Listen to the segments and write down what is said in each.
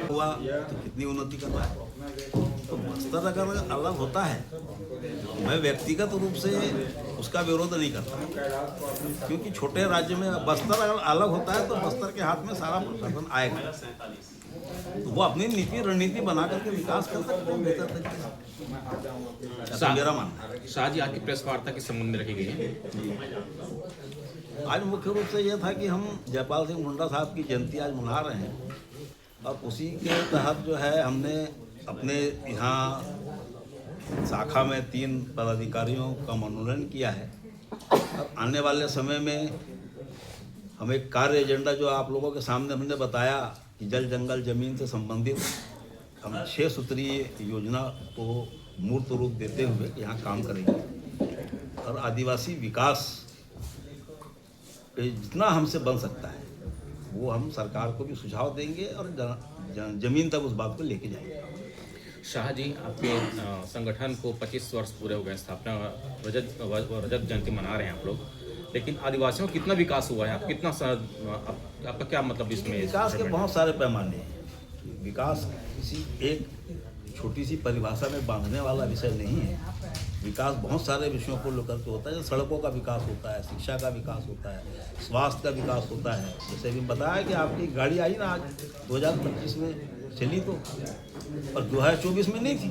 हुआ तो कितनी उन्नति कर रहा है। तो बस्तर अगर अलग होता है, मैं व्यक्तिगत रूप से उसका विरोध नहीं करता, क्योंकि छोटे राज्य में बस्तर अगर अलग होता है तो बस्तर के हाथ में सारा प्रशासन आएगा, तो वो अपनी नीति रणनीति बना करके विकास कर सकते हैं बेहतर तरीके से। ऐसा मेरा मानना है। शाह जी, आज की प्रेस वार्ता किस संबंध में रखी गई है? आज मुख्य रूप से यह था कि हम जयपाल सिंह मुंडा साहब की जयंती आज मना रहे हैं, और उसी के तहत जो है हमने अपने यहाँ शाखा में 3 पदाधिकारियों का मनोनयन किया है। अब आने वाले समय में हम एक कार्य एजेंडा जो आप लोगों के सामने हमने बताया कि जल जंगल जमीन से संबंधित हम 6 सूत्रीय योजना को मूर्त रूप देते हुए यहाँ काम करेंगे, और आदिवासी विकास पे जितना हमसे बन सकता है वो हम सरकार को भी सुझाव देंगे और जमीन तक उस बात को लेके जाएंगे। शाह जी, आपके संगठन को 25 वर्ष पूरे हो गए, स्थापना रजत जयंती मना रहे हैं आप लोग, लेकिन आदिवासियों का कितना विकास हुआ है? आप कितना आपका क्या मतलब इसमें? विकास के बहुत सारे पैमाने हैं। विकास किसी एक छोटी सी परिभाषा में बांधने वाला विषय नहीं है। विकास बहुत सारे विषयों को लेकर के होता है। जैसे सड़कों का विकास होता है, शिक्षा का विकास होता है, स्वास्थ्य का विकास होता है। जैसे भी बताया कि आपकी गाड़ी आई ना आज 2025 में चली, तो और 2024 में नहीं थी,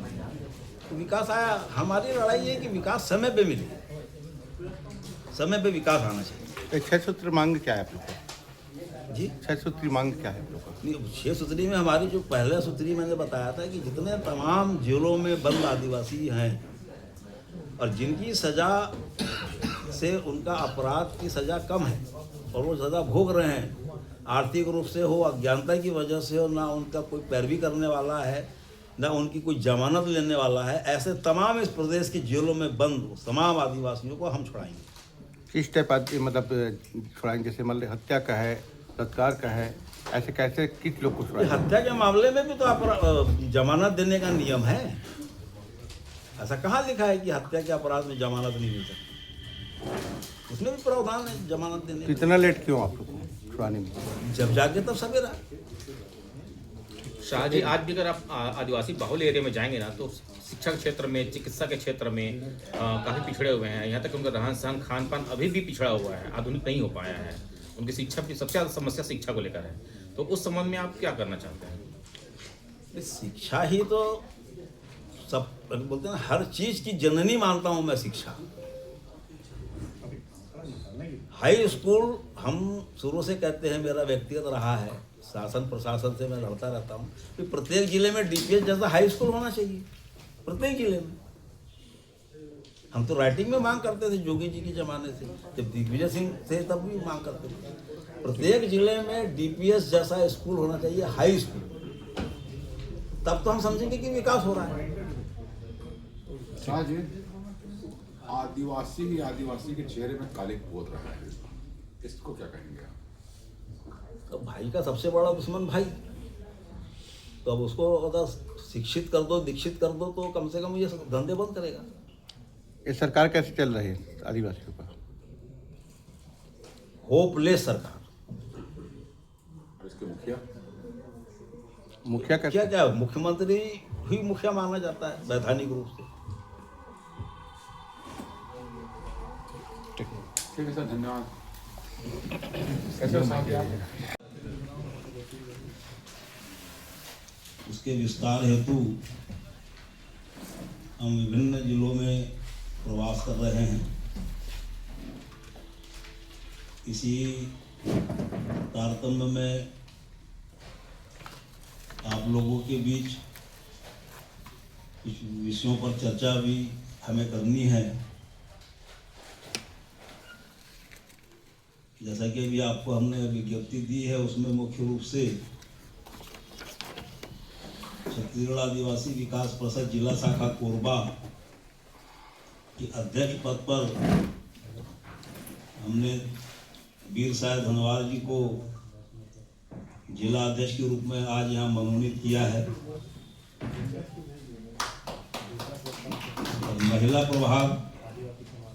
तो विकास आया। हमारी लड़ाई है कि विकास समय पे मिले, समय पे विकास आना चाहिए। 6 सूत्र मांग क्या है आप लोग को? जी, 6 सूत्री मांग क्या है आप लोग को? नहीं, 6 सूत्री में हमारी जो पहला सूत्री मैंने बताया था कि जितने तमाम जेलों में बंद आदिवासी हैं और जिनकी सज़ा से उनका अपराध की सज़ा कम है और वो सज़ा भोग रहे हैं, आर्थिक रूप से हो, अज्ञानता की वजह से हो, ना उनका कोई पैरवी करने वाला है, ना उनकी कोई जमानत लेने वाला है, ऐसे तमाम इस प्रदेश के जेलों में बंद तमाम आदिवासियों को हम छुड़ाएंगे। किस टाइप मतलब छुड़ाएंगे? जैसे मतलब हत्या का है, बलात्कार का है, ऐसे कैसे किस लोग को छुड़ाएंगे? हत्या के मामले में भी तो जमानत देने का नियम है। ऐसा कहाँ लिखा है कि हत्या के अपराध में जमानत नहीं मिल सकती? उसमें भी प्रावधान है जमानत देने। कितना लेट क्यों आप लोग को छुड़ाने में? जब जाके तब सवेरा। शाह जी, आज भी अगर आप आदिवासी बाहुल्य एरिया में जाएंगे ना, तो शिक्षा के क्षेत्र में, चिकित्सा के क्षेत्र में काफ़ी पिछड़े हुए हैं। यहाँ तक उनका रहन सहन, खान पान अभी भी पिछड़ा हुआ है, आधुनिक नहीं हो पाया है। उनकी शिक्षा की सबसे ज़्यादा समस्या शिक्षा को लेकर है। तो उस संबंध में आप क्या करना चाहते हैं? शिक्षा ही तो सब बोलते हैं, हर चीज की जननी मानता हूं मैं शिक्षा। हाई स्कूल हम शुरू से कहते हैं, मेरा व्यक्तिगत रहा है, शासन प्रशासन से मैं लड़ता रहता हूं कि प्रत्येक जिले में डीपीएस जैसा हाई स्कूल होना चाहिए, प्रत्येक जिले में। हम तो राइटिंग में मांग करते थे जोगी जी के ज़माने से, जब दिग्विजय सिंह थे तब भी मांग करते थे प्रत्येक जिले में डीपीएस जैसा स्कूल होना चाहिए, हाई स्कूल। तब तो हम समझेंगे कि विकास हो रहा है। शाह जी, आदिवासी के चेहरे में कालिक पोत रहा है, इसको क्या कहेंगे आप? तो भाई का सबसे बड़ा दुश्मन भाई, तो अब उसको अगर शिक्षित कर दो, दीक्षित कर दो, तो कम से कम ये धंधे बंद करेगा। ये सरकार कैसे चल रही है आदिवासियों पर? होपलेस सरकार। और इसके मुखिया कैसे? क्या मुख्यमंत्री ही मुखिया माना जाता है वैधानिक रूप से। ठीक है सर, धन्यवाद। कैसे हो साहब आप? उसके विस्तार हेतु हम विभिन्न जिलों में प्रवास कर रहे हैं। इसी तारतम्य में आप लोगों के बीच कुछ विषयों पर चर्चा भी हमें करनी है। जैसा कि अभी आपको हमने विज्ञप्ति दी है, उसमें मुख्य रूप से छत्तीसगढ़ आदिवासी विकास परिषद जिला शाखा कोरबा की अध्यक्ष पद पर हमने वीर साहेब धनवार जी को जिला अध्यक्ष के रूप में आज यहाँ मनोनीत किया है। और महिला प्रभाग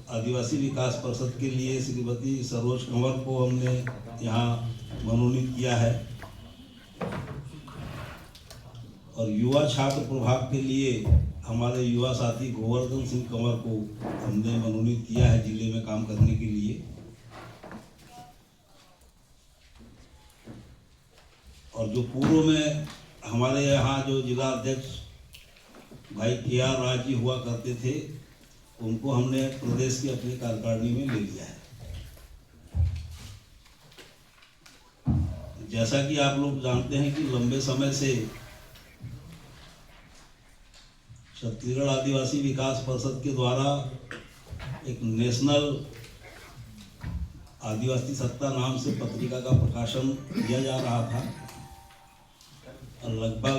आदिवासी विकास परिषद के लिए श्रीमती सरोज कंवर को हमने यहाँ मनोनीत किया है और युवा छात्र प्रभाग के लिए हमारे युवा साथी गोवर्धन सिंह कंवर को हमने मनोनीत किया है जिले में काम करने के लिए। और जो पूर्व में हमारे यहाँ जो जिला अध्यक्ष भाई KR राज जी हुआ करते थे, उनको हमने प्रदेश की अपनी कार्यकारिणी में ले लिया है। जैसा कि आप लोग जानते हैं कि लंबे समय से छत्तीसगढ़ आदिवासी विकास परिषद के द्वारा एक नेशनल आदिवासी सत्ता नाम से पत्रिका का प्रकाशन किया जा रहा था और लगभग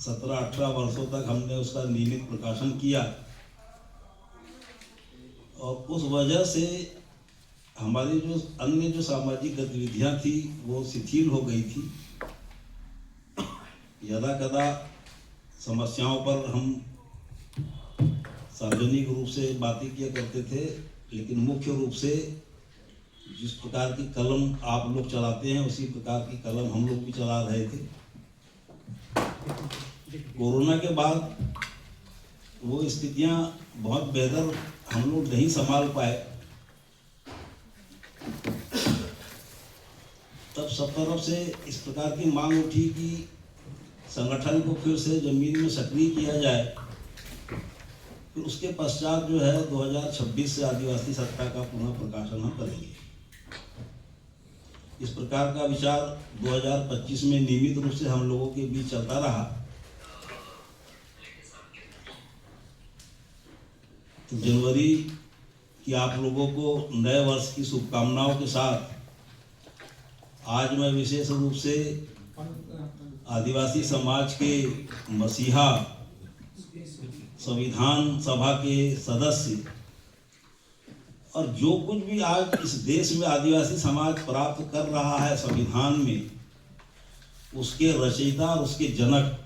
17-18 वर्षों तक हमने उसका नियमित प्रकाशन किया और उस वजह से हमारी जो अन्य जो सामाजिक गतिविधियां थी वो शिथिल हो गई थी। यदा कदा समस्याओं पर हम सार्वजनिक रूप से बातें किया करते थे, लेकिन मुख्य रूप से जिस प्रकार की कलम आप लोग चलाते हैं उसी प्रकार की कलम हम लोग भी चला रहे थे। कोरोना के बाद वो स्थितियां बहुत बेहतर हम लोग नहीं संभाल पाए, तब सब तरफ से इस प्रकार की मांग उठी कि संगठन को फिर से जमीन में सक्रिय किया जाए। फिर उसके पश्चात जो है 2026 से आदिवासी सत्ता का पुनः प्रकाशन हम करेंगे। इस प्रकार का विचार 2025 में नियमित रूप से हम लोगों के बीच चलता रहा। तो जनवरी की आप लोगों को नए वर्ष की शुभकामनाओं के साथ आज मैं विशेष रूप से आदिवासी समाज के मसीहा संविधान सभा के सदस्य और जो कुछ भी आज इस देश में आदिवासी समाज प्राप्त कर रहा है संविधान में, उसके रचयिता और उसके जनक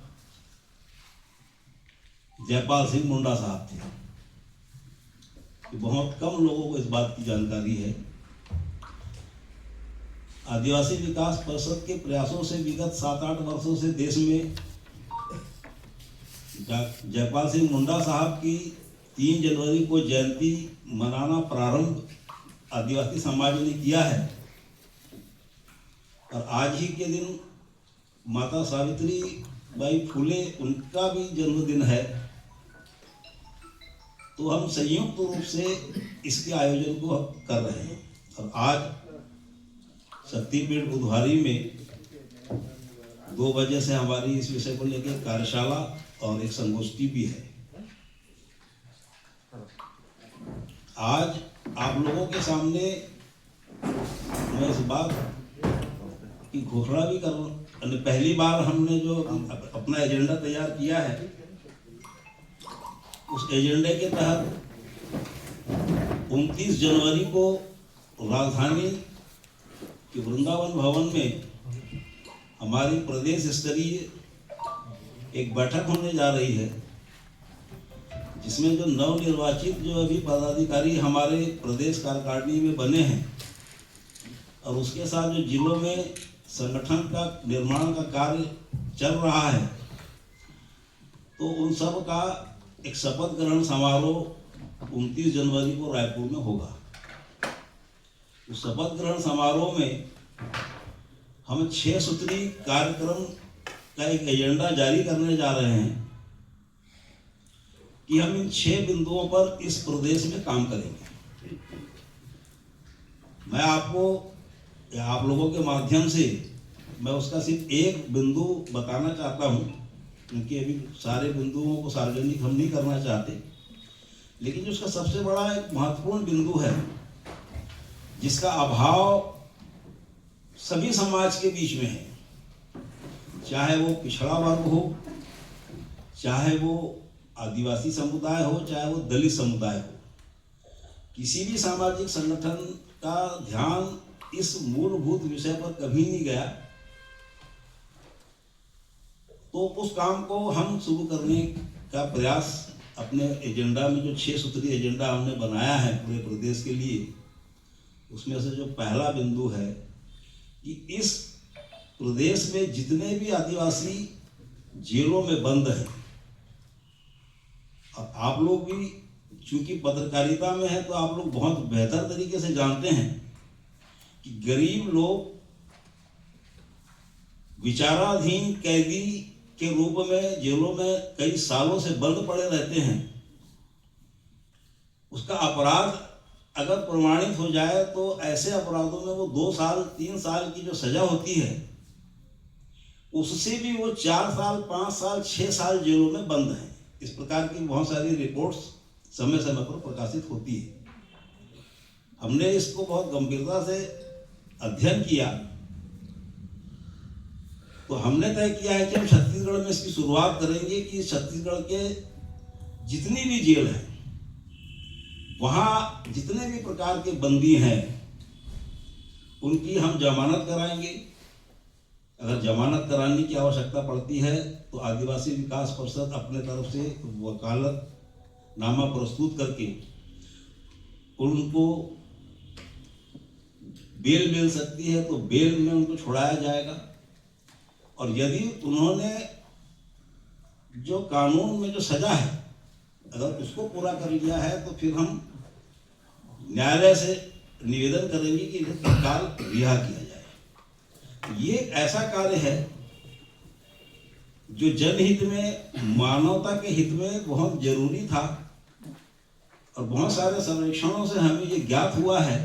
जयपाल सिंह मुंडा साहब थे। बहुत कम लोगों को इस बात की जानकारी है। आदिवासी विकास परिषद के प्रयासों से विगत 7-8 वर्षों से देश में जयपाल सिंह मुंडा साहब की 3 जनवरी को जयंती मनाना प्रारंभ आदिवासी समाज ने किया है और आज ही के दिन माता सावित्री बाई फुले उनका भी जन्मदिन है। तो हम संयुक्त रूप से इसके आयोजन को कर रहे हैं और आज शक्तिपीठ बुधवारी में 2 बजे से हमारी इस विषय को लेकर कार्यशाला और एक संगोष्ठी भी है। आज आप लोगों के सामने मैं इस बात की घोषणा भी कर पहली बार हमने जो अपना एजेंडा तैयार किया है, उस एजेंडे के तहत 29 जनवरी को राजधानी के वृंदावन भवन में हमारी प्रदेश स्तरीय एक बैठक होने जा रही है, जिसमें जो नवनिर्वाचित जो अभी पदाधिकारी हमारे प्रदेश कार्यकारिणी में बने हैं और उसके साथ जो जिलों में संगठन का निर्माण का कार्य चल रहा है, तो उन सब का एक शपथ ग्रहण समारोह 29 जनवरी को रायपुर में होगा। उस शपथ ग्रहण समारोह में हम 6 सूत्री कार्यक्रम का एक एजेंडा जारी करने जा रहे हैं कि हम इन 6 बिंदुओं पर इस प्रदेश में काम करेंगे। मैं आपको या आप लोगों के माध्यम से मैं उसका सिर्फ एक बिंदु बताना चाहता हूं, क्योंकि अभी सारे बिंदुओं को सार्वजनिक हम नहीं करना चाहते, लेकिन जो उसका सबसे बड़ा एक महत्वपूर्ण बिंदु है जिसका अभाव सभी समाज के बीच में है, चाहे वो पिछड़ा वर्ग हो, चाहे वो आदिवासी समुदाय हो, चाहे वो दलित समुदाय हो, किसी भी सामाजिक संगठन का ध्यान इस मूलभूत विषय पर कभी नहीं गया। तो उस काम को हम शुरू करने का प्रयास अपने एजेंडा में जो 6 सूत्री एजेंडा हमने बनाया है पूरे प्रदेश के लिए, उसमें से जो पहला बिंदु है कि इस प्रदेश में जितने भी आदिवासी जेलों में बंद हैं, और आप लोग भी चूंकि पत्रकारिता में है तो आप लोग बहुत बेहतर तरीके से जानते हैं कि गरीब लोग विचाराधीन कैदी के रूप में जेलों में कई सालों से बंद पड़े रहते हैं। उसका अपराध अगर प्रमाणित हो जाए तो ऐसे अपराधों में वो 2 साल 3 साल की जो सजा होती है, उससे भी वो 4 साल 5 साल 6 साल जेलों में बंद हैं। इस प्रकार की बहुत सारी रिपोर्ट्स समय समय पर प्रकाशित होती है। हमने इसको बहुत गंभीरता से अध्ययन किया, तो हमने तय किया है कि हम छत्तीसगढ़ में इसकी शुरुआत करेंगे कि छत्तीसगढ़ के जितनी भी जेल हैं, वहाँ जितने भी प्रकार के बंदी हैं, उनकी हम जमानत कराएंगे। अगर जमानत कराने की आवश्यकता पड़ती है तो आदिवासी विकास परिषद अपने तरफ से वकालतनामा प्रस्तुत करके उनको बेल मिल सकती है तो बेल में उनको छुड़ाया जाएगा। और यदि उन्होंने जो कानून में जो सजा है अगर उसको पूरा कर लिया है तो फिर हम न्यायालय से निवेदन करेंगे कि इन्हें तत्काल रिहा किया जाए। ये ऐसा कार्य है जो जनहित में, मानवता के हित में बहुत जरूरी था। और बहुत सारे सर्वेक्षणों से हमें ये ज्ञात हुआ है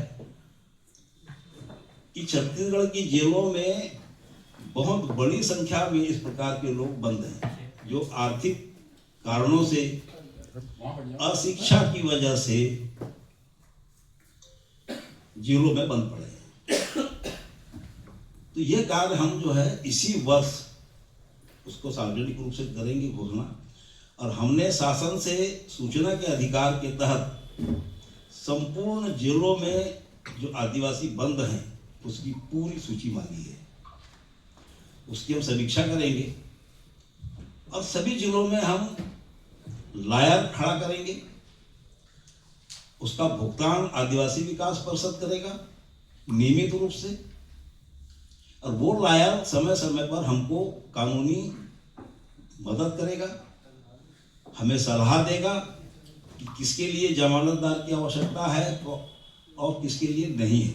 कि छत्तीसगढ़ की जेलों में बहुत बड़ी संख्या में इस प्रकार के लोग बंद हैं जो आर्थिक कारणों से, अशिक्षा की वजह से जेलों में बंद पड़े हैं। तो ये कार्य हम जो है इसी वर्ष उसको सार्वजनिक रूप से करेंगे घोषणा। और हमने शासन से सूचना के अधिकार के तहत संपूर्ण जेलों में जो आदिवासी बंद हैं उसकी पूरी सूची मांगी है। उसकी हम समीक्षा करेंगे और सभी जिलों में हम लायर खड़ा करेंगे। उसका भुगतान आदिवासी विकास परिषद करेगा नियमित रूप से, और वो लायर समय समय पर हमको कानूनी मदद करेगा, हमें सलाह देगा कि किसके लिए जमानतदार की आवश्यकता है और किसके लिए नहीं है।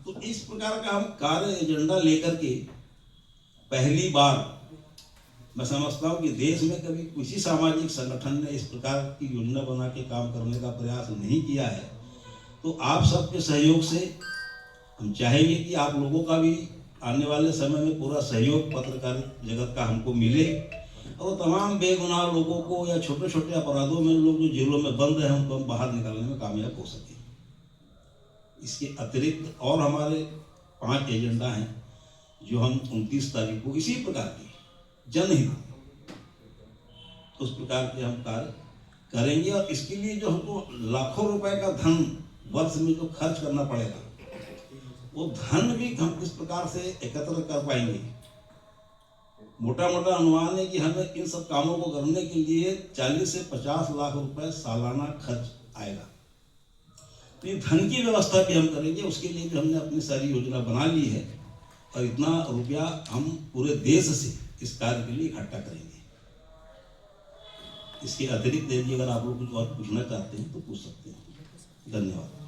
तो इस प्रकार का हम कार्य एजेंडा लेकर के पहली बार, मैं समझता हूँ कि देश में कभी किसी सामाजिक संगठन ने इस प्रकार की योजना बना के काम करने का प्रयास नहीं किया है। तो आप सबके सहयोग से हम चाहेंगे कि आप लोगों का भी आने वाले समय में पूरा सहयोग पत्रकार जगत का हमको मिले, और तमाम बेगुनाह लोगों को या छोटे छोटे अपराधों में लोग जो जेलों में बंद हैं उनको हम बाहर निकालने में कामयाब हो सके। इसके अतिरिक्त और हमारे 5 एजेंडा हैं जो हम 29 तारीख को इसी प्रकार के जनहित उस प्रकार के हम कार्य करेंगे। और इसके लिए जो हमको लाखों रुपए का धन वर्ष में जो खर्च करना पड़ेगा, वो धन भी हम किस प्रकार से एकत्र कर पाएंगे। मोटा मोटा अनुमान है कि हमें इन सब कामों को करने के लिए 40 से 50 लाख रुपए सालाना खर्च आएगा। तो ये धन की व्यवस्था भी हम करेंगे, उसके लिए भी हमने अपनी सारी योजना बना ली है और इतना रुपया हम पूरे देश से इस कार्य के लिए इकट्ठा करेंगे। इसके अतिरिक्त यदि अगर आप लोग कुछ और पूछना चाहते हैं तो पूछ सकते हैं। धन्यवाद।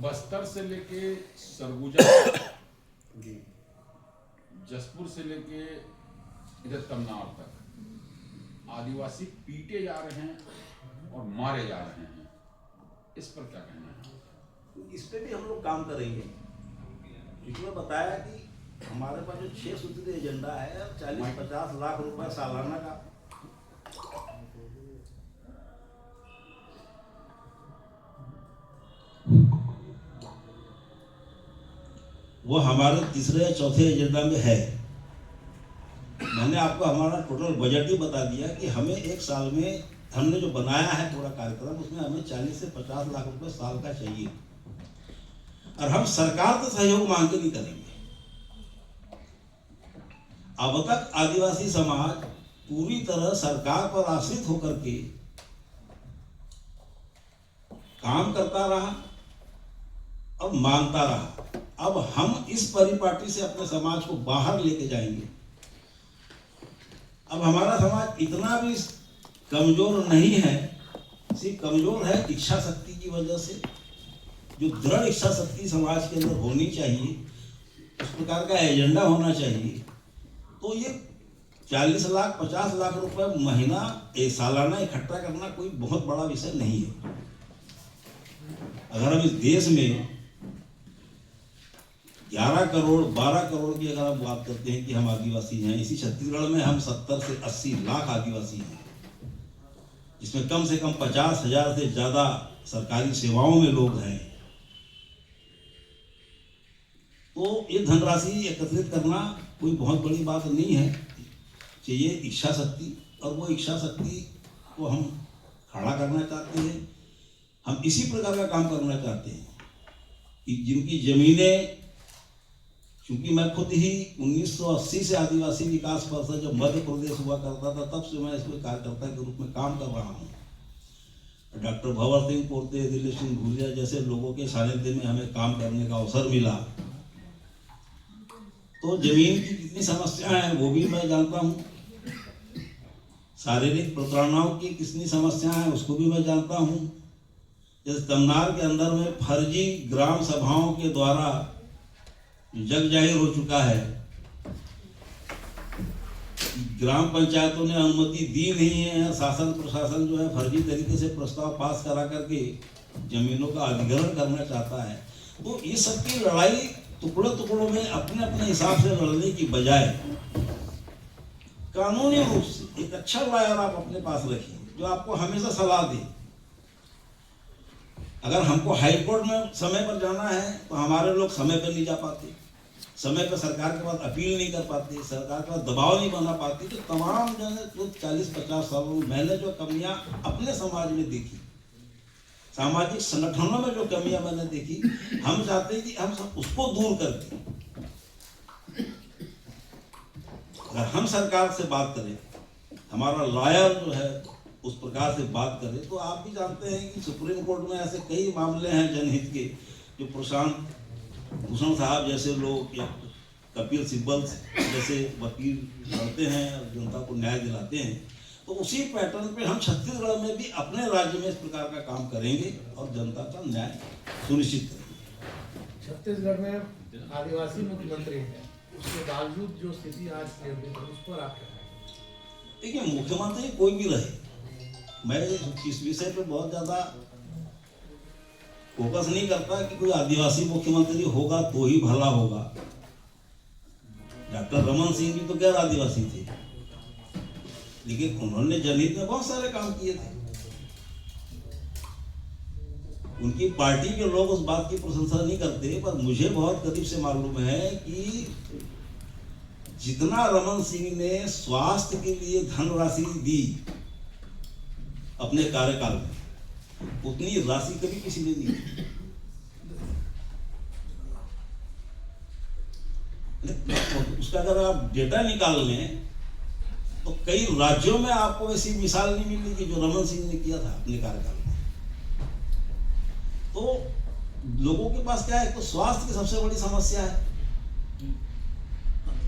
बस्तर से लेके सरगुजा, जसपुर से लेके इधर तमनार तक आदिवासी पीटे जा रहे हैं और मारे जा रहे हैं, इस पर क्या कहना है? इस पे भी हम लोग काम करेंगे, क्योंकि मैं बताया कि हमारे पास जो 6 सूत्री एजेंडा है 40-50 लाख रुपए सालाना का। वो हमारे तीसरे या चौथे एजेंडा में है। मैंने आपको हमारा टोटल बजट ही बता दिया कि हमें एक साल में हमने जो बनाया है पूरा कार्यक्रम, उसमें हमें 40 से 50 लाख रुपए साल का चाहिए। और हम सरकार से सहयोग मांग के नहीं करेंगे। अब तक आदिवासी समाज पूरी तरह सरकार पर आश्रित होकर के काम करता रहा और मानता रहा। अब हम इस परिपाटी से अपने समाज को बाहर लेके जाएंगे। अब हमारा समाज इतना भी कमजोर नहीं है, सिर्फ कमजोर है इच्छा शक्ति की वजह से। जो दृढ़ इच्छा शक्ति समाज के अंदर होनी चाहिए, उस प्रकार का एजेंडा होना चाहिए। तो ये 40 लाख 50 लाख रुपए महीना सालाना इकट्ठा करना कोई बहुत बड़ा विषय नहीं है। अगर हम इस देश में 11 करोड़ 12 करोड़ की अगर हम बात करते हैं कि हम आदिवासी हैं, इसी छत्तीसगढ़ में हम 70 से 80 लाख आदिवासी हैं, जिसमें कम से कम 50,000 से ज्यादा सरकारी सेवाओं में लोग हैं। तो ये धनराशि एकत्रित करना कोई बहुत बड़ी बात नहीं है। चाहिए इच्छा शक्ति, और वो इच्छा शक्ति को हम खड़ा करना चाहते हैं। हम इसी प्रकार का काम करना चाहते हैं कि जिनकी जमीनें, क्योंकि मैं खुद ही 1980 से आदिवासी विकास परिषद जब मध्य प्रदेश हुआ करता था, तब से मैं इसमें कार्यकर्ता के रूप में काम कर रहा हूँ। डॉक्टर भंवर सिंह पोर्ते, दिलीप सिंह घुरिया जैसे लोगों के सानिध्य में हमें काम करने का अवसर मिला। तो जमीन की कितनी समस्याएं हैं वो भी मैं जानता हूँ, शारीरिक प्रताड़नाओं की कितनी समस्याएं हैं उसको भी मैं जानता हूँ। जैसे तमनार के अंदर में फर्जी ग्राम सभाओं के द्वारा जग जाहिर हो चुका है, ग्राम पंचायतों ने अनुमति दी नहीं है, शासन प्रशासन जो है फर्जी तरीके से प्रस्ताव पास करा करके जमीनों का अधिग्रहण करना चाहता है। तो ये सबकी लड़ाई टुकड़ों टुकड़ों में अपने अपने हिसाब से लड़ने की बजाय कानूनी रूप से एक अच्छा लॉयर आप अपने पास रखिए, जो आपको हमेशा सलाह दे। अगर हमको हाई कोर्ट में समय पर जाना है तो हमारे लोग समय पर नहीं जा पाते, समय पर सरकार के पास अपील नहीं कर पाते, सरकार के पास दबाव नहीं बना पाती। तो तमाम जो है 40-50 सालों में मैंने जो कमियां अपने समाज में देखी, सामाजिक संगठनों में जो कमियां मैंने देखी, हम चाहते हैं कि हम सब उसको दूर करके अगर हम सरकार से बात करें, हमारा लॉयर जो है उस प्रकार से बात करे, तो आप भी जानते हैं कि सुप्रीम कोर्ट में ऐसे कई मामले हैं जनहित के, जो प्रशांत भूषण साहब जैसे लोग या कपिल सिब्बल जैसे वकील लड़ते हैं और जनता को न्याय दिलाते हैं। तो उसी पैटर्न पे हम छत्तीसगढ़ में भी अपने राज्य में इस प्रकार का काम करेंगे और जनता का न्याय सुनिश्चित करेंगे। छत्तीसगढ़ में आदिवासी मुख्यमंत्री हैं, उसके बावजूद जो स्थिति आज निर्मित है उस पर आप क्या कहेंगे? देखिए, मुख्यमंत्री कोई भी रहे, मैं इस विषय पे बहुत ज्यादा फोकस नहीं करता कि कोई आदिवासी मुख्यमंत्री होगा तो ही भला होगा। डॉक्टर रमन सिंह भी तो गैर आदिवासी थे, लेकिन उन्होंने जनहित में बहुत सारे काम किए थे। उनकी पार्टी के लोग उस बात की प्रशंसा नहीं करते, पर मुझे बहुत करीब से मालूम है कि जितना रमन सिंह ने स्वास्थ्य के लिए धनराशि दी अपने कार्यकाल में, उतनी राशि कभी किसी ने नहीं दी। उसका अगर आप डेटा निकाल लें तो कई राज्यों में आपको ऐसी मिसाल नहीं मिलेगी जो रमन सिंह ने किया था अपने कार्यकाल में। तो लोगों के पास क्या है, तो स्वास्थ्य की सबसे बड़ी समस्या है,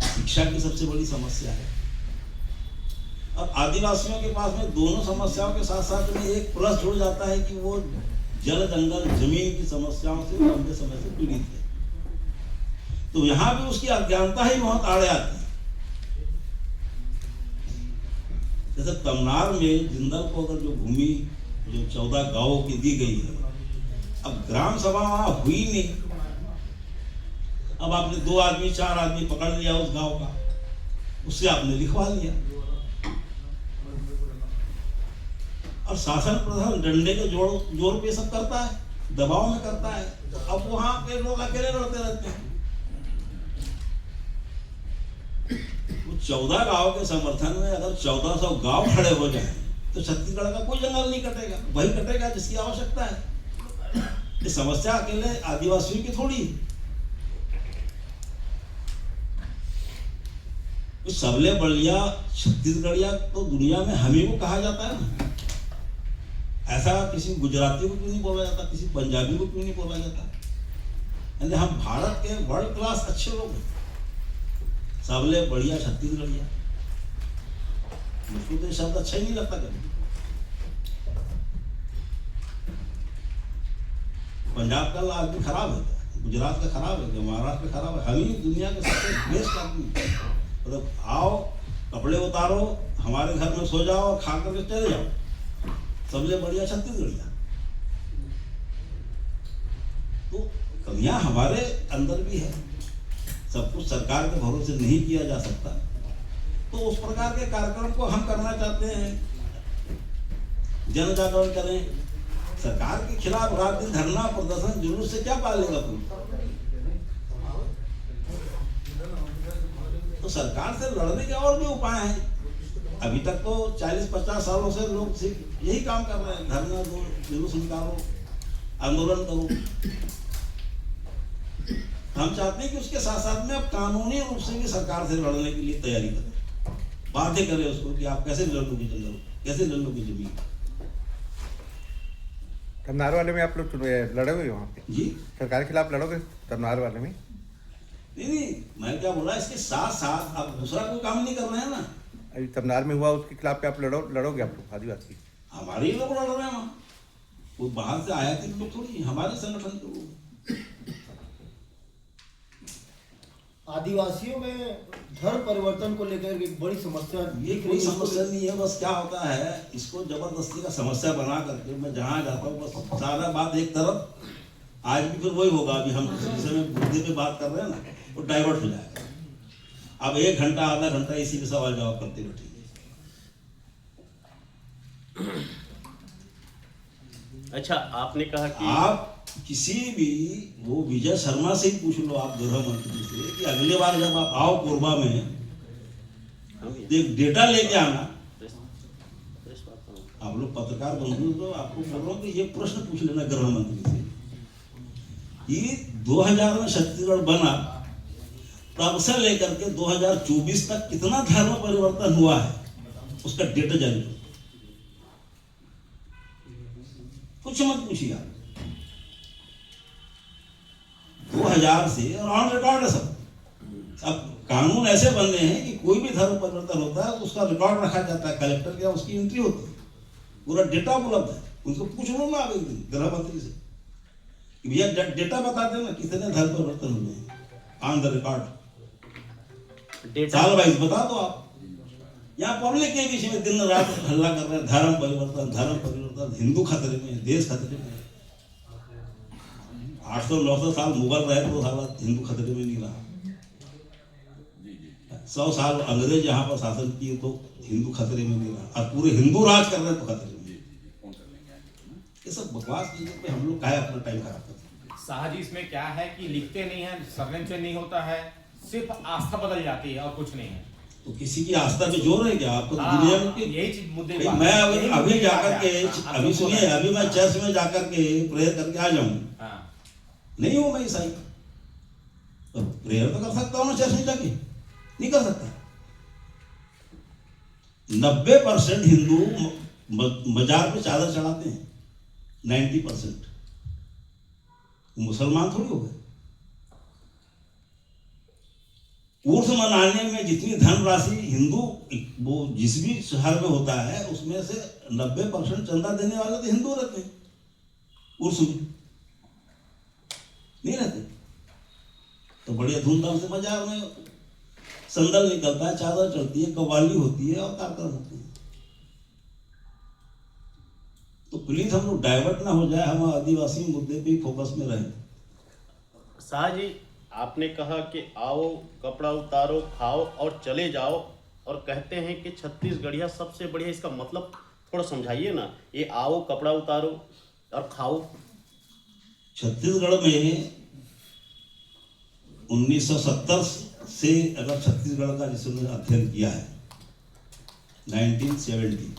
शिक्षा की सबसे बड़ी समस्या है। अब आदिवासियों के पास में दोनों समस्याओं के साथ साथ में एक प्लस जुड़ जाता है कि वो जल जंगल जमीन की समस्याओं से लंबे समय से पीड़ित है। तो यहां भी उसकी अज्ञानता ही बहुत आड़े आती है। जैसे तमनार में जिंदल को अगर जो भूमि जो 14 गांवों की दी गई है, अब ग्राम सभा वहां हुई नहीं, अब आपने 2 आदमी 4 आदमी पकड़ लिया उस गांव का, उससे आपने लिखवा लिया और शासन प्रशासन डंडे के जोर पे सब करता है, दबाव में करता है। तो अब वहां के लोग अकेले लड़ते रहते हैं। 14 गांव के समर्थन में अगर 1400 गांव खड़े हो जाए तो छत्तीसगढ़ का कोई जंगल नहीं कटेगा, वही कटेगा जिसकी आवश्यकता है। ये समस्या अकेले आदिवासियों की थोड़ी है। तो सबले बढ़िया छत्तीसगढ़िया तो दुनिया में हम ही को कहा जाता है ना। ऐसा किसी गुजराती को क्यों नहीं बोला जाता, किसी पंजाबी को क्यों नहीं बोला जाता? यानी हम भारत के वर्ल्ड क्लास अच्छे लोग हैं, सबले बढ़िया छत्तीसगढ़िया। मुझको तो ये शब्द अच्छा ही नहीं लगता कभी। पंजाब का आदमी खराब है क्या? गुजरात का खराब है क्या? महाराष्ट्र का खराब है? हम ही दुनिया के सबसे बेस्ट आदमी। मतलब आओ, कपड़े उतारो, हमारे घर में सो जाओ, खा करके चले जाओ, सबसे बढ़िया छत्तीसगढ़िया। तो कमियां हमारे अंदर भी है, सब कुछ सरकार के भरोसे नहीं किया जा सकता। तो उस प्रकार के कार्यक्रम को हम करना चाहते हैं, जन जागरण करें। सरकार के खिलाफ रात दिन धरना प्रदर्शन जुलूस से क्या पालेगा कोई? तो सरकार से लड़ने के और भी उपाय हैं। अभी तक तो 40-50 सालों से लोग सिर्फ यही काम कर रहे हैं, धरना दो, जुलूस निकालो, आंदोलन करो। हम चाहते हैं कि उसके साथ साथ में अब कानूनी रूप से भी सरकार से लड़ने के लिए तैयारी करें, बातें करें उसको कि आप कैसे लड़ लोगे जंगल, कैसे लड़ लोगे जमीन। तमनार वाले में आप लोग लड़ोगे वहाँ पे? जी, सरकार के खिलाफ लड़ोगे तमनार वाले में? नहीं, मैं क्या बोला, इसके साथ साथ आप दूसरा कोई काम नहीं कर रहे हैं ना। अभी तमनार में हुआ उसके खिलाफ पे आप लड़ोगे आप लोग आदिवासी? हमारे ही लोग लड़ रहे हैं वहाँ, वो बाहर से आया थे लोग थोड़ी, हमारे संगठन के लोग। आदिवासियों में धर्म परिवर्तन को लेकर एक बड़ी समस्या ये कोई समस्या नहीं है, बस क्या होता है, इसको जबरदस्ती का समस्या बना करके मैं जहाँ जाता हूँ बस सारा बात एक तरफ, आज भी फिर वही होगा। अभी हम जिस विषय में मुद्दे पे बात कर रहे हैं ना, वो डाइवर्ट हो जाएगा। अब 1 घंटा आधा घंटा इसी पे सवाल जवाब करते बैठेंगे। अच्छा, आपने कहा कि आप किसी भी वो विजय शर्मा से ही पूछ लो, आप गृह मंत्री से, कि अगली बार जब आप आओ कोरबा में एक डेटा लेके आना। आप लोग पत्रकार बंधु, तो आपको बोल रहा हूँ कि ये प्रश्न पूछ लेना गृह मंत्री से कि 2000 में छत्तीसगढ़ बना तब से लेकर के 2024 तक कितना धर्म परिवर्तन हुआ है, उसका डेटा जारी करो। कुछ मत पूछिए आप। 2000 से और ऑन रिकॉर्ड है सब। अब कानून ऐसे बने हैं कि कोई भी धर्म परिवर्तन होता है तो उसका रिकॉर्ड रखा जाता है, कलेक्टर के उसकी एंट्री होती है, पूरा डेटा उपलब्ध है। उनको पूछ लो ना आप एक दिन गृह मंत्री से कि भैया डेटा बता देना कितने धर्म परिवर्तन हुए हैं ऑन द रिकॉर्ड, साल वाइज बता दो आप। यहाँ पब्लिक के बीच में दिन रात हल्ला कर रहे हैं, धर्म परिवर्तन, हिंदू खतरे में, देश खतरे में। 800-900 साल मुगल रहे तो साला हिंदू खतरे में नहीं रहा। 100 साल अंग्रेज यहाँ पर शासन किए तो हिंदू खतरे में नहीं रहा, और पूरे हिंदू राज कर रहे हैं तो खतरे में। ये सब बकवास चीजों पे हम लोग काहे अपना टाइम खराब करते हैं। शाह जी, इसमें क्या है कि लिखते नहीं है, सरनेम से नहीं होता है, सिर्फ आस्था बदल जाती है और कुछ नहीं है। तो किसी की आस्था पे जोर है क्या आपको? दुनिया में यही चीज मुद्दे भाई मैं अभी जाकर के, अभी सुनिए, अभी मैं चर्च में जाकर के प्रेयर करके आ जाऊं, नहीं हूं मैं ईसाई, तो प्रेयर तो कर सकता हूं ना चर्च में जाके? नहीं कर सकता। 90% हिंदू मजार पे चादर चढ़ाते हैं, 90%। मुसलमान थोड़ी हो गए। उर्स मनाने में जितनी धनराशि हिंदू वो जिस भी शहर में होता है उसमें से 90% चंदा देने वाले तो हिंदू रहते हैं, उर्स में नहीं रहते। तो बढ़िया धूमधाम से बाजार में संदल निकलता है, चादर चढ़ती है, कव्वाली होती है और कार्यक्रम होते हैं। तो प्लीज हम लोग डाइवर्ट ना हो जाए, हम आदिवासी मुद्दे पे फोकस में रहें। शाह जी, आपने कहा कि आओ, कपड़ा उतारो, खाओ और चले जाओ, और कहते हैं कि छत्तीसगढ़िया सबसे बढ़िया। इसका मतलब थोड़ा समझाइए ना, ये आओ, कपड़ा उतारो और खाओ। छत्तीसगढ़ में 1970 से अगर छत्तीसगढ़ का जिसने अध्ययन किया है 1970,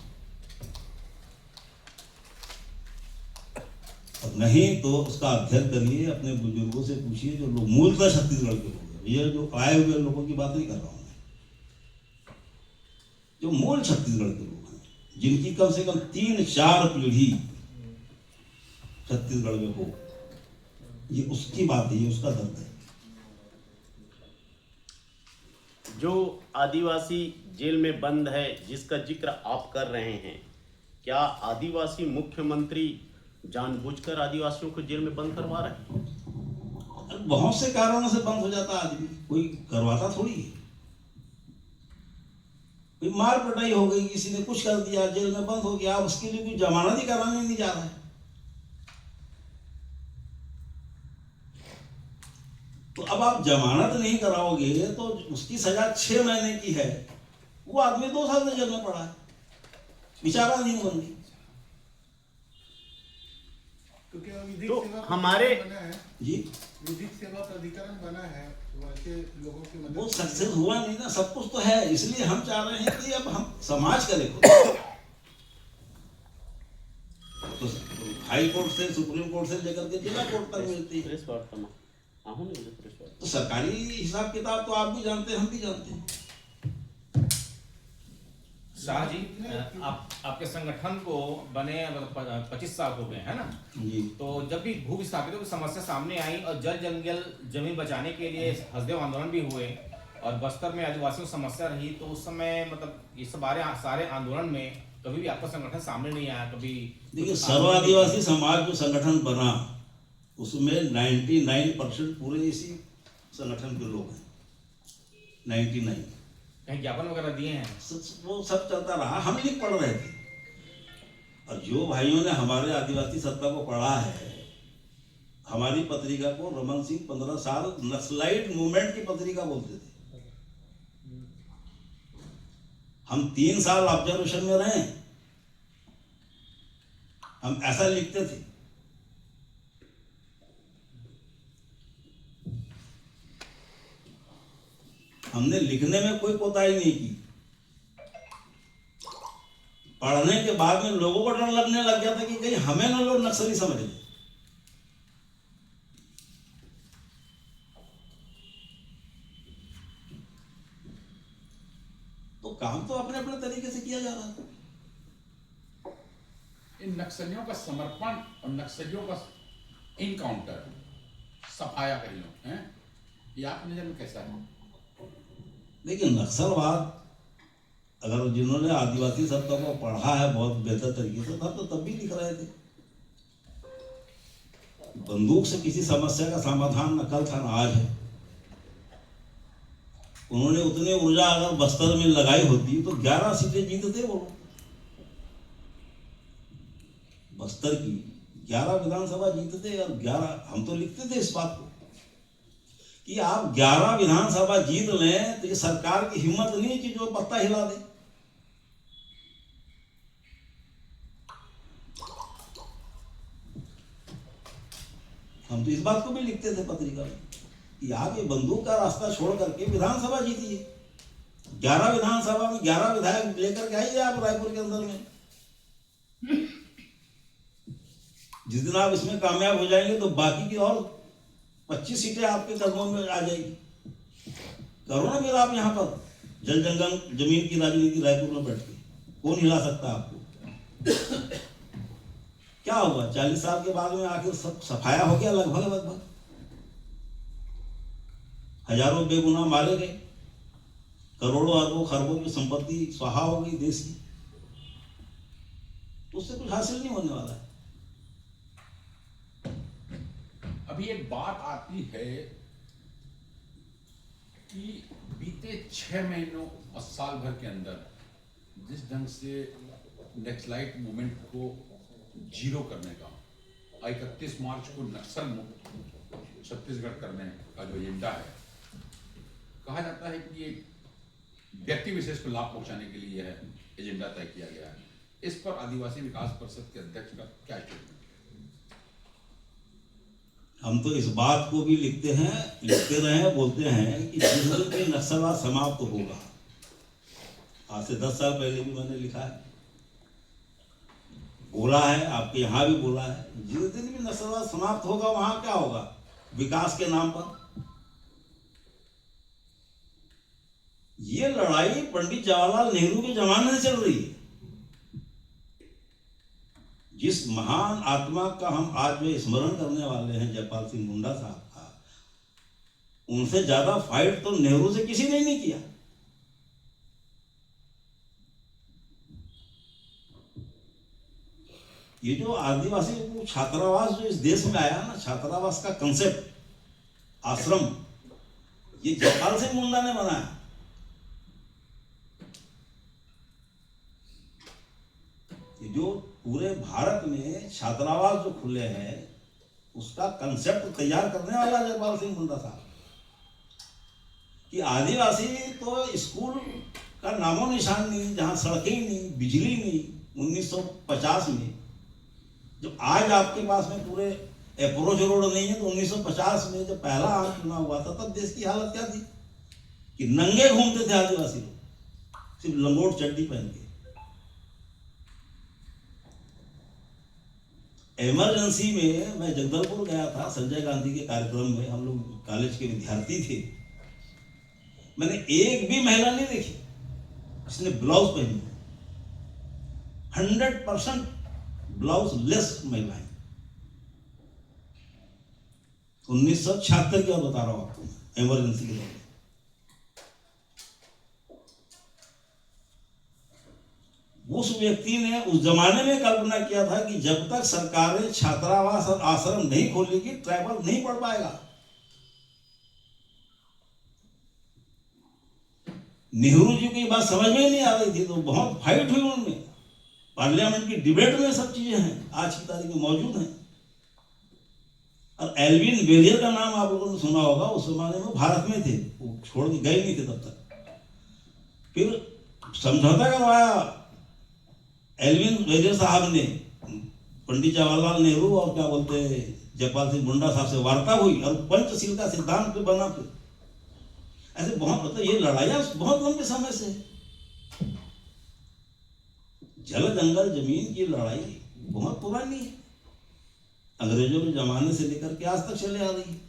और नहीं तो उसका अध्ययन करिए, अपने बुजुर्गों से पूछिए जो लोग मूलतः छत्तीसगढ़ के लोग हैं। ये जो आए हुए लोगों की बात नहीं कर रहा हूँ मैं, जो मूल छत्तीसगढ़ के लोग हैं, जिनकी कम से कम 3-4 पीढ़ी छत्तीसगढ़ में हो, ये उसकी बात है, ये उसका दर्द है। जो आदिवासी जेल में बंद है जिसका जिक्र आप कर रहे हैं, क्या आदिवासी मुख्यमंत्री जानबूझकर आदिवासियों को जेल में बंद करवा रहे हैं? बहुत से कारणों से बंद हो जाता आदमी, कोई करवाता थोड़ी है। कोई मार पिटाई हो गई, किसी ने कुछ कर दिया, जेल में बंद हो गया, उसके लिए कोई जमानत ही कराने नहीं जा रहा है। तो अब आप जमानत नहीं कराओगे तो उसकी सजा 6 महीने की है, वो आदमी 2 साल से जेल में पड़ा है, बेचारा नहीं बन गई। क्योंकि विधिक तो सेवा हमारे- बना है, जी विधिक सेवा प्राधिकरण बना है, तो ऐसे लोगों की मदद वो के लिए- सक्सेस हुआ नहीं ना, सब कुछ तो है, इसलिए हम चाह रहे हैं कि अब हम समाज करें खुद। तो हाई कोर्ट से, सुप्रीम कोर्ट से लेकर के जिला कोर्ट तक मिलती है। प्रेस वार्ता में आहू नहीं बोले प्रेस वार्ता। तो सरकारी हिसाब किताब तो आप भी जानते हैं, हम भी जानते हैं। शाह जी, आपके संगठन को बने 25 साल हो गए हैं ना, जी तो जब भी भू विस्थापितों की समस्या सामने आई और जल जंगल जमीन बचाने के लिए हसदेव आंदोलन भी हुए और बस्तर में आदिवासियों की समस्या रही, तो उस समय मतलब ये सारे आंदोलन में कभी भी आपका संगठन सामने नहीं आया? कभी देखिए, सर्व आदिवासी समाज जो संगठन बना उसमें 99% पूरे इसी संगठन के लोग हैं, 99। कहीं ज्ञापन वगैरह दिए हैं? वो सब चलता रहा, हम लिख पढ़ रहे थे। और जो भाइयों ने हमारे आदिवासी सत्ता को पढ़ा है, हमारी पत्रिका को रमन सिंह 15 साल नक्सलाइट मूवमेंट की पत्रिका बोलते थे। हम 3 साल ऑब्जर्वेशन में रहे, हम ऐसा लिखते थे। हमने लिखने में कोई कोताही नहीं की। पढ़ने के बाद में लोगों को डर लगने लग गया था कि कहीं हमें ना लोग नक्सली समझ लें। तो काम तो अपने अपने तरीके से किया जा रहा था। इन नक्सलियों का समर्पण और नक्सलियों का इनकाउंटर, सफाया कहियो हैं, ये आपकी नजर में कैसा है? देखिए, नक्सलवाद अगर जिन्होंने आदिवासी सत्ता को पढ़ा है बहुत बेहतर तरीके से, तब भी लिख रहे थे। बंदूक से किसी समस्या का समाधान न कल था न आज है। उन्होंने उतनी ऊर्जा अगर बस्तर में लगाई होती तो 11 सीटें जीतते वो लोग। बस्तर की 11 विधानसभा जीतते और 11, हम तो लिखते थे इस बात को कि आप 11 विधानसभा जीत लें तो ये सरकार की हिम्मत नहीं कि जो पत्ता हिला दे। हम तो इस बात को भी लिखते थे पत्रिका में कि आप ये बंदूक का रास्ता छोड़ करके विधानसभा जीतिए। 11 विधानसभा में 11 विधायक लेकर के आइए आप रायपुर के अंदर में। जिस दिन आप इसमें कामयाब हो जाएंगे तो बाकी की और 25 सीटें आपके कदमों में आ जाएगी। करो ना फिर आप यहाँ पर जल जंगल जमीन की राजनीति रायपुर में बैठ के, कौन हिला सकता है आपको? क्या हुआ 40 साल के बाद में आखिर सब सफाया हो गया लगभग। हजारों बेगुनाह मारे गए, करोड़ों अरबों खरबों की संपत्ति स्वाहा हो गई देश की। उससे कुछ हासिल नहीं होने वाला है। अभी एक बात आती है कि बीते 6 महीनों और साल भर के अंदर जिस ढंग से नक्सलाइट मूवमेंट को जीरो करने का, 31 मार्च को नक्सल मुक्त छत्तीसगढ़ करने का जो एजेंडा है, कहा जाता है कि ये व्यक्ति विशेष को लाभ पहुंचाने के लिए यह एजेंडा तय किया गया है। इस पर आदिवासी विकास परिषद के अध्यक्ष का क्या स्टेटमेंट? हम तो इस बात को भी लिखते रहे हैं, बोलते हैं कि जिस दिन भी नक्सलवाद समाप्त होगा, आज से 10 साल पहले भी मैंने लिखा है, बोला है, आपके यहाँ भी बोला है, जिस दिन भी नक्सलवाद समाप्त होगा वहां क्या होगा? विकास के नाम पर ये लड़ाई पंडित जवाहरलाल नेहरू के जमाने से चल रही है। जिस महान आत्मा का हम आज जो स्मरण करने वाले हैं, जयपाल सिंह मुंडा साहब का, उनसे ज्यादा फाइट तो नेहरू से किसी ने नहीं किया। ये जो आदिवासी छात्रावास जो इस देश में आया ना, छात्रावास का कंसेप्ट, आश्रम, ये जयपाल सिंह मुंडा ने बनाया। ये जो पूरे भारत में छात्रावास जो खुले हैं, उसका कंसेप्ट तैयार करने वाला जयपाल सिंह मुंडा साहब। कि आदिवासी तो स्कूल का नामो निशान नहीं, जहां सड़कें नहीं, बिजली नहीं। 1950 में जब आज आपके पास में पूरे अप्रोच रोड नहीं है, तो 1950 में जब पहला आम चुनाव हुआ था, तब देश की हालत क्या थी कि नंगे घूमते थे आदिवासी लोग, सिर्फ लंगोट चड्डी पहन के। इमरजेंसी में मैं जगदलपुर गया था संजय गांधी के कार्यक्रम में, हम लोग कॉलेज के विद्यार्थी थे। मैंने एक भी महिला नहीं देखी जिसने ब्लाउज पहनी। 100% ब्लाउज लेस महिलाएं। 1976 की बात बता रहा हूं आपको, इमरजेंसी के दौरान। उस व्यक्ति ने उस जमाने में कल्पना किया था कि जब तक सरकारें छात्रावास और आश्रम नहीं खोलेगी, ट्राइबल नहीं पढ़ पाएगा। नेहरू जी की बात समझ में ही नहीं आ रही थी, तो बहुत फाइट हुई उनमें। पार्लियामेंट की डिबेट में सब चीजें हैं, आज की तारीख में मौजूद हैं। और एल्विन बेरियर का नाम आप लोगों ने सुना होगा, उस जमाने में भारत में थे, वो छोड़ के गए नहीं थे तब तक। फिर समझौता करवाया एल्विन बेरियर साहब ने, पंडित जवाहरलाल नेहरू और क्या बोलते जयपाल सिंह मुंडा साहब से वार्ता हुई, और पंचशील का सिद्धांत पे बना। फिर ऐसे बहुत, मतलब ये लड़ाइयां बहुत लंबे समय से। जल जंगल जमीन की लड़ाई बहुत पुरानी है, अंग्रेजों के जमाने से लेकर के आज तक चले आ रही है।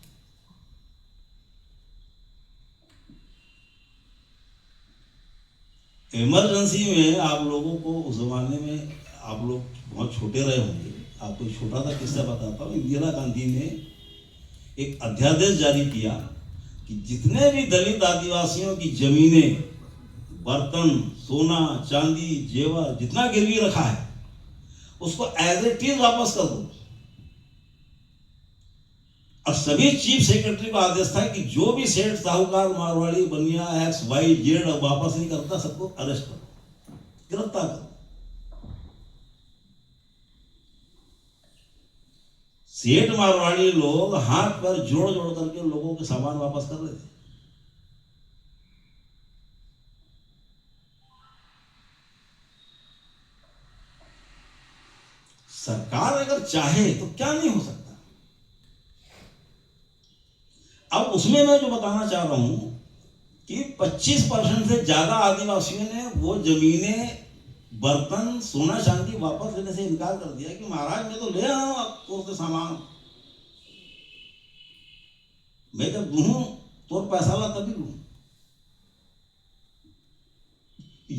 इमरजेंसी में आप लोगों को उस जमाने में, आप लोग बहुत छोटे रहे होंगे, आपको एक छोटा सा किस्सा बताता हूँ। इंदिरा गांधी ने एक अध्यादेश जारी किया कि जितने भी दलित आदिवासियों की जमीनें, बर्तन, सोना, चांदी, जेवर, जितना गिरवी रखा है, उसको एज इट इज वापस कर दो। और सभी चीफ सेक्रेटरी का आदेश था कि जो भी सेठ, साहूकार, मारवाड़ी, बनिया, एक्स, वाई, जेड वापस नहीं करता, सबको अरेस्ट करो, गिरफ्तार करो। सेठ मारवाड़ी लोग हाथ पर जोड़ जोड़ करके लोगों के सामान वापस कर रहे थे। सरकार अगर चाहे तो क्या नहीं हो सकता। अब उसमें मैं जो बताना चाह रहा हूं कि 25% से ज्यादा आदिवासियों ने वो जमीनें, बर्तन, सोना चांदी वापस लेने से इनकार कर दिया कि महाराज मैं तो ले रहा हूं आपको से सामान, मैं जब दूं तो पैसा ला तभी लूं।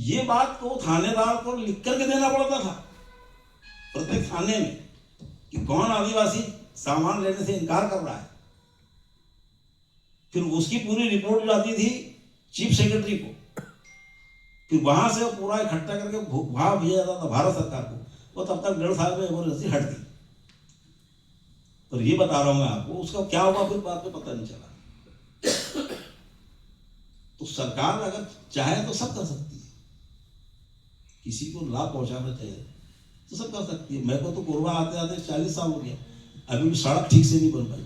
ये बात को थानेदार को लिख करके देना पड़ता था प्रत्येक थाने में कि कौन आदिवासी सामान लेने से इनकार कर रहा है। फिर उसकी पूरी रिपोर्ट जाती थी चीफ सेक्रेटरी को, फिर वहां से पूरा इकट्ठा करके वहां भेजा जाता था भारत सरकार को। वो तब तक 1.5 साल में इमरजेंसी हट गई। और ये बता रहा हूं मैं आपको, उसका क्या हुआ फिर बाद में पता नहीं चला। तो सरकार अगर चाहे तो सब कर सकती है, किसी को लाभ पहुंचाना चाहिए तो सब कर सकती है। मेरे को तो कोरबा आते आते 40 साल हो गया, अभी भी सड़क ठीक से नहीं बन पाई।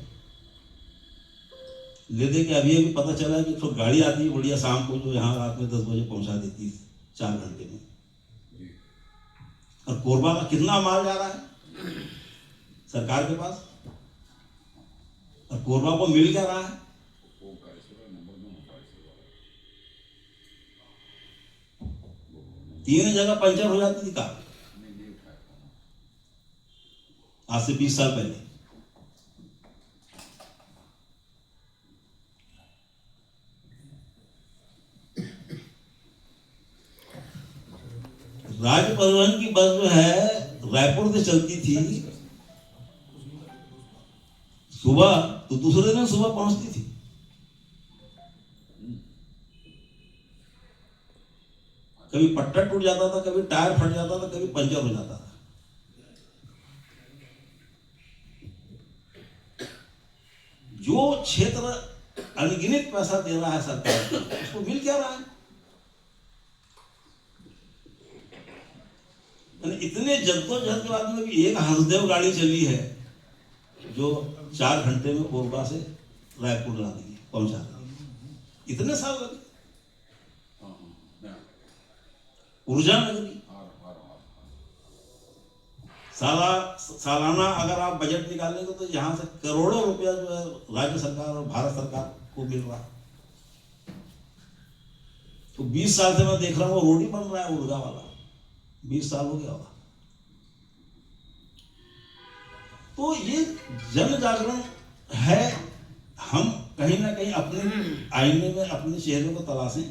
ले दे के अभी अभी पता चला कि तो गाड़ी आती है बढ़िया शाम को, जो यहाँ रात में 10 बजे पहुंचा देती है 4 घंटे में। और कोरबा का कितना माल जा रहा है सरकार के पास, और कोरबा को मिल क्या रहा है। 3 जगह पंचर हो जाती थी कार, आज से 20 साल पहले। से चलती थी सुबह, तो दूसरे दिन सुबह पहुंचती थी। कभी पट्टा टूट जाता था, कभी टायर फट जाता था, कभी पंचर हो जाता था। जो क्षेत्र अनगिनत पैसा दे रहा है सरकार, उसको मिल क्या रहा है? इतने जद्दोजहद के बाद में भी एक हंसदेव गाड़ी चली है जो 4 घंटे में कोरबा से रायपुर ला दी, पहुंचा दी। इतने साल लगे। ऊर्जा नगरी सालाना अगर आप बजट निकालेंगे तो यहाँ से करोड़ों रुपया जो है राज्य सरकार और भारत सरकार को मिल रहा है। तो 20 साल से मैं देख रहा हूँ रोड ही बन रहा है ऊर्जा वाला, 20 साल हो गया होगा। तो ये जन जागरण है। हम कहीं ना कहीं अपने आईने में अपने चेहरे को तलाशें।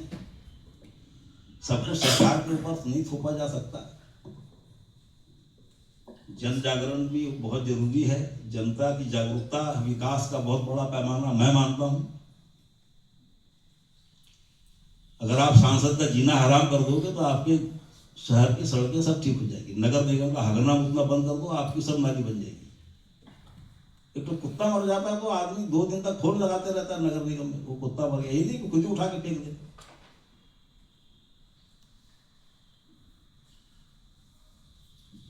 सबको सरकार के ऊपर नहीं थोपा जा सकता। जन जागरण भी बहुत जरूरी है। जनता की जागरूकता विकास का बहुत बड़ा पैमाना मैं मानता हूं। अगर आप सांसद का जीना हराम कर दोगे तो आपके शहर की सड़कें सब ठीक हो जाएगी। नगर निगम का हगना मुतना बंद कर दो, आपकी सब नाली बन जाएगी। एक तो कुत्ता मर जाता है तो आदमी 2 दिन तक फोन लगाते रहता है नगर निगम में, वो कुत्ता मर गया, यही नहीं कि खुद ही उठा के फेंक दे।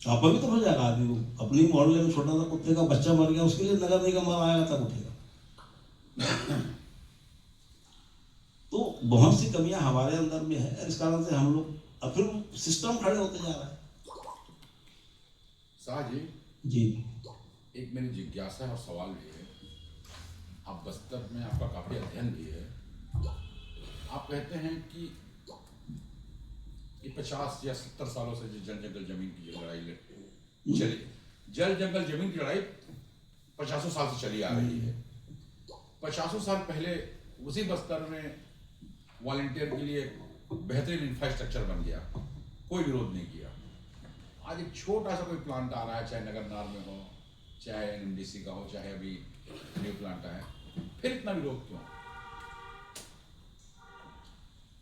आप भी तो हो जाएगा आदमी, अपनी मोहल्ले में छोटा सा कुत्ते का बच्चा मर गया, उसके लिए नगर निगम आएगा तब उठेगा। तो बहुत सी कमियां हमारे अंदर में है। इस कारण से हम लोग अब फिर सिस्टम खड़े होते जा रहा है। शाह जी, एक मेरी जिज्ञासा और सवाल भी है। आप बस्तर में आपका काफी अध्ययन भी है। आप कहते हैं कि ये 50 या 70 सालों से जो जल जंगल जमीन की लड़ाई चली, जल जंगल जमीन की लड़ाई 50 साल से चली आ रही है। 50 साल पहले उसी बस्तर में वॉलंटियर के लिए बेहतरीन इंफ्रास्ट्रक्चर बन गया, कोई विरोध नहीं किया। आज एक छोटा सा कोई प्लांट आ रहा है, चाहे नगर नार में हो, चाहे एनएमडीसी का हो, चाहे अभी न्यू प्लांट है, फिर इतना विरोध क्यों?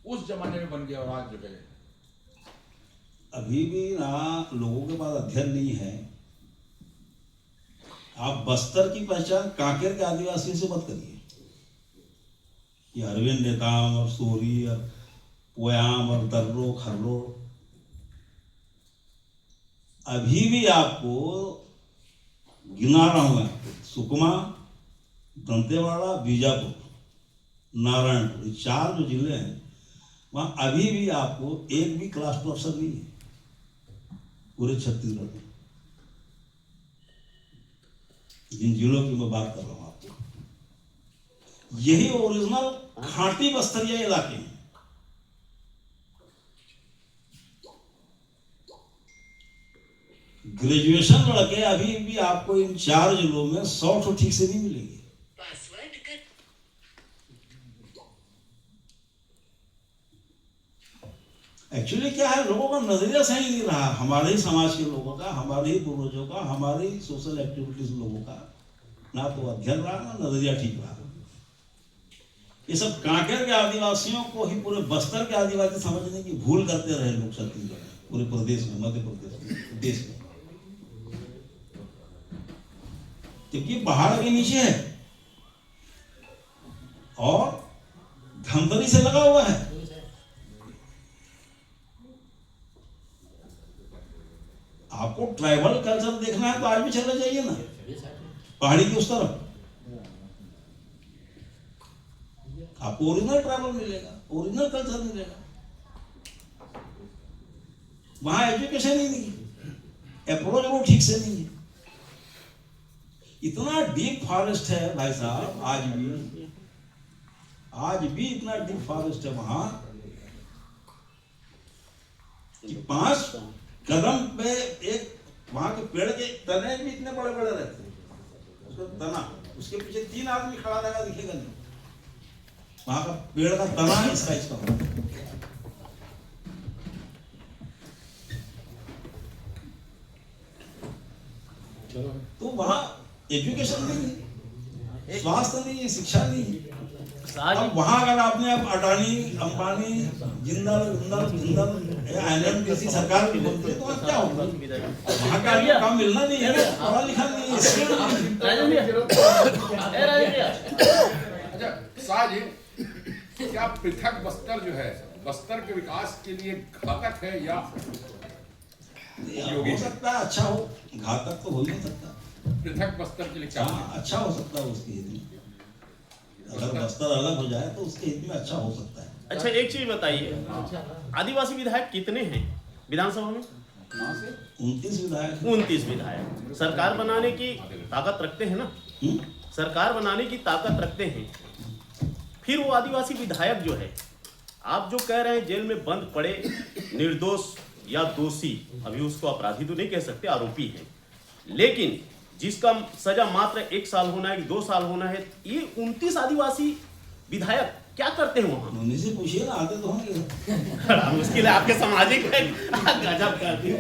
उस जमाने में बन गया और आज जो है अभी भी ना लोगों के पास अध्ययन नहीं है। आप बस्तर की पहचान कांकेर के आदिवासियों से मत करिए कि अरविंद नेताम और सोरी और पोयाम और दर्रो खर्रो। अभी भी आपको गिना रहा हूं मैं, सुकमा, दंतेवाड़ा, बीजापुर, नारायणपुर, 4 जो जिले हैं वहां अभी भी आपको एक भी क्लास 2 अफसर नहीं है पूरे छत्तीसगढ़ में। जिन जिलों की मैं बात कर रहा हूं आपको, यही ओरिजिनल खांटी बस्तरिया इलाके हैं। ग्रेजुएशन लड़के अभी भी आपको इन 4 जिलों में 100 ठीक से नहीं मिलेंगे। एक्चुअली क्या है, लोगों का नजरिया सही नहीं रहा। हमारे ही समाज के लोगों का, हमारे ही पूर्वजों का, हमारे ही सोशल एक्टिविटीज लोगों का ना तो अध्ययन रहा ना नजरिया ठीक रहा। ये सब कांकेर के आदिवासियों को ही पूरे बस्तर के आदिवासी समझने की भूल करते रहे लोग छत्तीसगढ़ में, पूरे प्रदेश में, मध्य प्रदेश में, देश में, क्योंकि पहाड़ के नीचे है और धमतरी से लगा हुआ है। आपको ट्राइबल कल्चर देखना है तो आज भी चले जाइए ना पहाड़ी की उस तरफ, आपको ओरिजिनल ट्राइबल मिलेगा, ओरिजिनल कल्चर मिलेगा। वहां एजुकेशन ही नहीं है, अप्रोच वो ठीक से नहीं है। इतना डीप फॉरेस्ट है भाई साहब, आज भी इतना डीप फॉरेस्ट है वहां कि 5 कदम पे एक वहां के पेड़ के तने भी इतने बड़े बड़े रहते हैं, उसका तना, उसके पीछे 3 आदमी खड़ा रहेगा दिखेगा नहीं। वहां का पेड़ का तना इसका तो वहाँ एजुकेशन नहीं है, स्वास्थ्य नहीं है, शिक्षा नहीं है। अब वहाँ अगर आपने अब अडानी, अंबानी, जिंदल INMDC सरकार की बोलते तो अब क्या होगा? वहाँ का आदमी को काम मिलना नहीं है, पढ़ा लिखा नहीं है, स्किल नहीं है। अच्छा शाह जी, क्या पृथक बस्तर जो है बस्तर के विकास के लिए घातक है या हो सकता है अच्छा हो, घातक तो हो ही नहीं सकता। पृथक बस्तर के लिए क्या हाँ, अच्छा हो सकता है उसके हित में। अगर बस्तर अलग हो जाए तो उसके हित में अच्छा हो सकता है। अच्छा एक चीज बताइए, आदिवासी विधायक कितने हैं विधानसभा में? कहाँ से 29 विधायक। 29 विधायक सरकार बनाने की ताकत रखते हैं ना? सरकार बनाने की ताकत रखते हैं। फिर वो आदिवासी विधायक जो है, आप जो कह रहे हैं जेल में बंद पड़े निर्दोष या दोषी, अभी उसको अपराधी तो नहीं कह सकते, आरोपी है, लेकिन जिसका सजा मात्र 1 साल होना है कि 2 साल होना है, ये 29 आदिवासी विधायक क्या करते हैं वहां? उन्हीं से पूछिए ना, आते तो होंगे। उसके लिए आपके सामाजिक गजब कर दी।